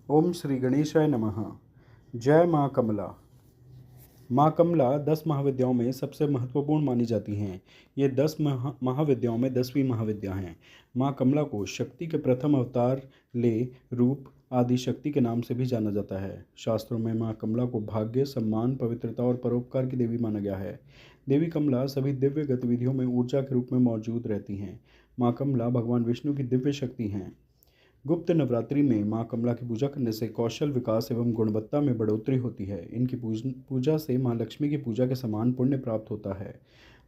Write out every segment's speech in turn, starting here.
ओम श्री गणेशाय नमः। जय माँ कमला। माँ कमला 10 महाविद्याओं में सबसे महत्वपूर्ण मानी जाती हैं। ये 10 महाविद्याओं में 10वीं महाविद्या हैं। माँ कमला को शक्ति के प्रथम अवतार ले रूप आदि शक्ति के नाम से भी जाना जाता है। शास्त्रों में माँ कमला को भाग्य, सम्मान, पवित्रता और परोपकार की देवी माना गया है। देवी कमला सभी दिव्य गतिविधियों में ऊर्जा के रूप में मौजूद रहती हैं। माँ कमला भगवान विष्णु की दिव्य शक्ति हैं। गुप्त नवरात्रि में माँ कमला की पूजा करने से कौशल विकास एवं गुणवत्ता में बढ़ोतरी होती है। इनकी पूजा से माँ लक्ष्मी की पूजा के समान पुण्य प्राप्त होता है।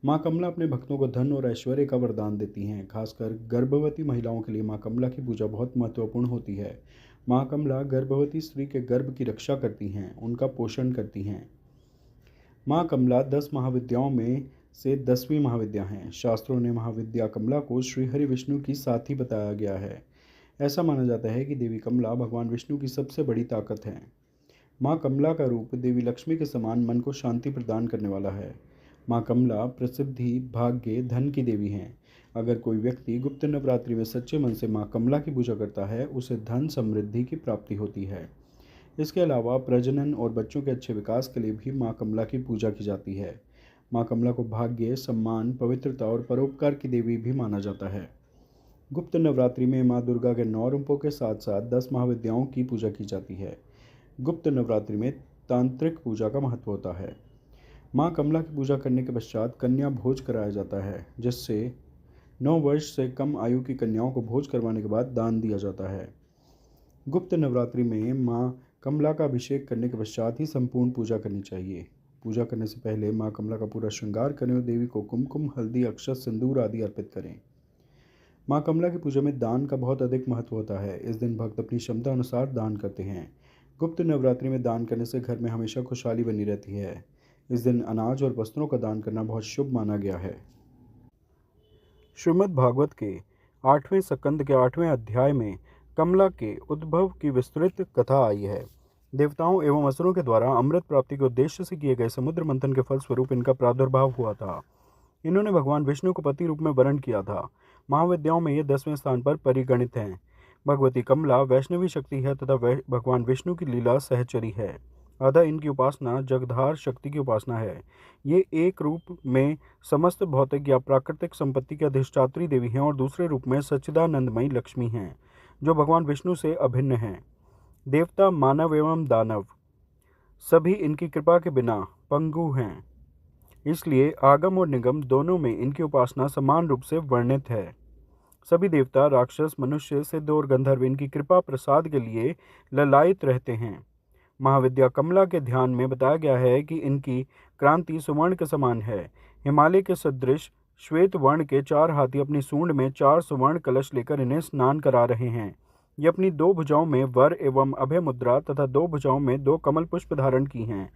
माँ कमला अपने भक्तों को धन और ऐश्वर्य का वरदान देती हैं। खासकर गर्भवती महिलाओं के लिए माँ कमला की पूजा बहुत महत्वपूर्ण होती है। माँ कमला गर्भवती स्त्री के गर्भ की रक्षा करती हैं, उनका पोषण करती हैं। माँ कमला 10 महाविद्याओं में से 10वीं महाविद्या हैं। शास्त्रों ने महाविद्या कमला को श्रीहरि विष्णु की साथी बताया गया है। ऐसा माना जाता है कि देवी कमला भगवान विष्णु की सबसे बड़ी ताकत है। माँ कमला का रूप देवी लक्ष्मी के समान मन को शांति प्रदान करने वाला है। माँ कमला प्रसिद्धि, भाग्य, धन की देवी हैं। अगर कोई व्यक्ति गुप्त नवरात्रि में सच्चे मन से माँ कमला की पूजा करता है, उसे धन समृद्धि की प्राप्ति होती है। इसके अलावा प्रजनन और बच्चों के अच्छे विकास के लिए भी माँ कमला की पूजा की जाती है। माँ कमला को भाग्य, सम्मान, पवित्रता और परोपकार की देवी भी माना जाता है। गुप्त नवरात्रि में माँ दुर्गा के 9 रूपों के साथ साथ 10 महाविद्याओं की पूजा की जाती है। गुप्त नवरात्रि में तांत्रिक पूजा का महत्व होता है। माँ कमला की पूजा करने के पश्चात कन्या भोज कराया जाता है, जिससे 9 वर्ष से कम आयु की कन्याओं को भोज करवाने के बाद दान दिया जाता है। गुप्त नवरात्रि में माँ कमला का अभिषेक करने के पश्चात ही संपूर्ण पूजा करनी चाहिए। पूजा करने से पहले माँ कमला का पूरा श्रृंगार करें और देवी को कुमकुम, हल्दी, अक्षत, सिंदूर आदि अर्पित करें। माँ कमला की पूजा में दान का बहुत अधिक महत्व होता है। इस दिन भक्त अपनी क्षमता अनुसार दान करते हैं। गुप्त नवरात्रि में दान करने से घर में हमेशा खुशहाली बनी रहती है। इस दिन अनाज और वस्त्रों का दान करना बहुत शुभ माना गया है। श्रीमद् भागवत के 8वें स्कंद के 8वें अध्याय में कमला के उद्भव की विस्तृत कथा आई है। देवताओं एवं असुरों के द्वारा अमृत प्राप्ति के उद्देश्य से किए गए समुद्र मंथन के फलस्वरूप इनका प्रादुर्भाव हुआ था। इन्होंने भगवान विष्णु को पति रूप में वर्ण किया था। महाविद्याओं में ये 10वें स्थान पर परिगणित हैं। भगवती कमला वैष्णवी शक्ति है तथा भगवान विष्णु की लीला सहचरी है। अतः इनकी उपासना जगधार शक्ति की उपासना है। ये एक रूप में समस्त भौतिक या प्राकृतिक संपत्ति के अधिष्ठात्री देवी हैं और दूसरे रूप में सच्चिदानंदमयी लक्ष्मी हैं, जो भगवान विष्णु से अभिन्न हैं। देवता, मानव एवं दानव सभी इनकी कृपा के बिना पंगु हैं। इसलिए आगम और निगम दोनों में इनकी उपासना समान रूप से वर्णित है। सभी देवता, राक्षस, मनुष्य, सिद्ध और गंधर्व इनकी कृपा प्रसाद के लिए ललायित रहते हैं। महाविद्या कमला के ध्यान में बताया गया है कि इनकी क्रांति सुवर्ण के समान है। हिमालय के सदृश श्वेत वर्ण के 4 हाथी अपनी सूंड में 4 सुवर्ण कलश लेकर इन्हें स्नान करा रहे हैं। ये अपनी 2 भुजाओं में वर एवं अभय मुद्रा तथा 2 भुजाओं में 2 कमल पुष्प धारण की हैं।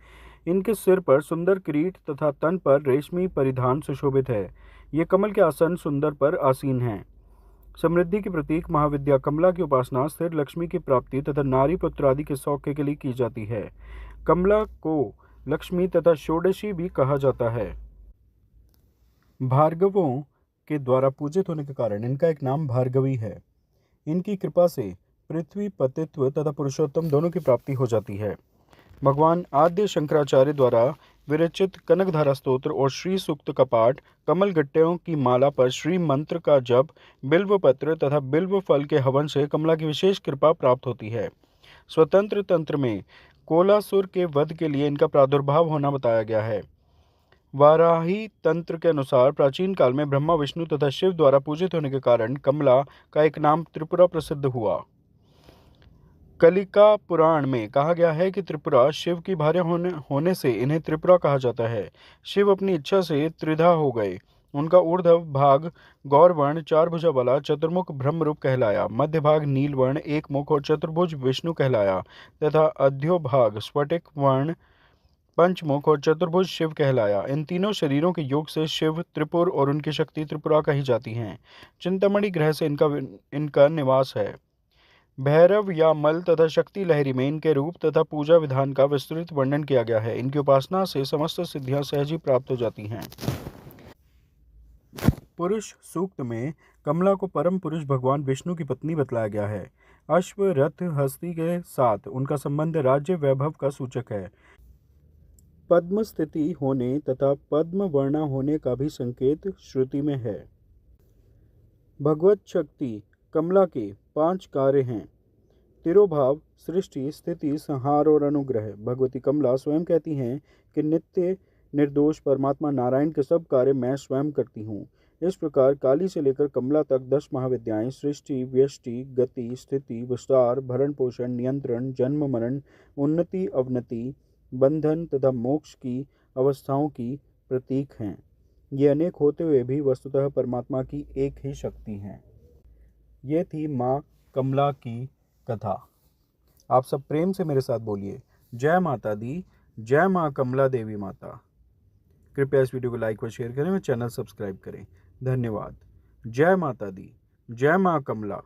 इनके सिर पर सुंदर किरीट तथा तन पर रेशमी परिधान सुशोभित है। ये कमल के आसन सुंदर पर आसीन हैं। समृद्धि के प्रतीक महाविद्या कमला की उपासना स्थिर लक्ष्मी की प्राप्ति तथा नारी पुत्र आदि के सौख्य के लिए की जाती है। कमला को लक्ष्मी तथा षोडशी भी कहा जाता है। भार्गवों के द्वारा पूजित होने के कारण इनका एक नाम भार्गवी है। इनकी कृपा से पृथ्वी, पतित्व तथा पुरुषोत्तम दोनों की प्राप्ति हो जाती है। भगवान आद्य शंकराचार्य द्वारा विरचित कनकधारा स्तोत्र और श्री सूक्त का पाठ, कमल गट्टों की माला पर श्री मंत्र का जप, बिल्व पत्र तथा बिल्व फल के हवन से कमला की विशेष कृपा प्राप्त होती है। स्वतंत्र तंत्र में कोलासुर के वध के लिए इनका प्रादुर्भाव होना बताया गया है। वाराही तंत्र के अनुसार प्राचीन काल में ब्रह्मा, विष्णु तथा शिव द्वारा पूजित होने के कारण कमला का एक नाम त्रिपुरा प्रसिद्ध हुआ। कलिका पुराण में कहा गया है कि त्रिपुरा शिव की भार्या होने से इन्हें त्रिपुरा कहा जाता है। शिव अपनी इच्छा से त्रिधा हो गए। उनका ऊर्ध्व भाग गौरवर्ण 4 भुजा वाला चतुर्मुख ब्रह्मरूप कहलाया, मध्य भाग नीलवर्ण 1 मुख और चतुर्भुज विष्णु कहलाया तथा अध्यो भाग स्फटिक वर्ण पंचमुख और चतुर्भुज शिव कहलाया। इन तीनों शरीरों के योग से शिव, त्रिपुर और उनकी शक्ति त्रिपुरा कही जाती हैं। चिंतामणि ग्रह से इनका निवास है। भैरव या मल तथा शक्ति लहरी में इनके रूप तथा पूजा विधान का विस्तृत वर्णन किया गया है। इनकी उपासना से समस्त सिद्धियां सहज ही प्राप्त हो जाती हैं। पुरुष सूक्त में कमला को परम पुरुष भगवान विष्णु की पत्नी बतलाया गया है। अश्व, रथ, हस्ती के साथ उनका संबंध राज्य वैभव का सूचक है। पद्म स्थिति होने तथा पद्म वर्णा होने का भी संकेत श्रुति में है। भगवत शक्ति कमला के 5 कार्य हैं। तिरोभाव, सृष्टि, स्थिति, संहार और अनुग्रह। भगवती कमला स्वयं कहती हैं कि नित्य निर्दोष परमात्मा नारायण के सब कार्य मैं स्वयं करती हूँ। इस प्रकार काली से लेकर कमला तक 10 महाविद्याएं सृष्टि, व्यष्टि, गति, स्थिति, विस्तार, भरण पोषण, नियंत्रण, जन्म मरण, उन्नति अवनति, बंधन तथा मोक्ष की अवस्थाओं की प्रतीक हैं। ये अनेक होते हुए भी वस्तुतः परमात्मा की एक ही शक्ति हैं। ये थी माँ कमला की कथा। आप सब प्रेम से मेरे साथ बोलिए, जय माता दी, जय माँ कमला देवी माता। कृपया इस वीडियो को लाइक व शेयर करें और चैनल सब्सक्राइब करें। धन्यवाद। जय माता दी, जय माँ कमला।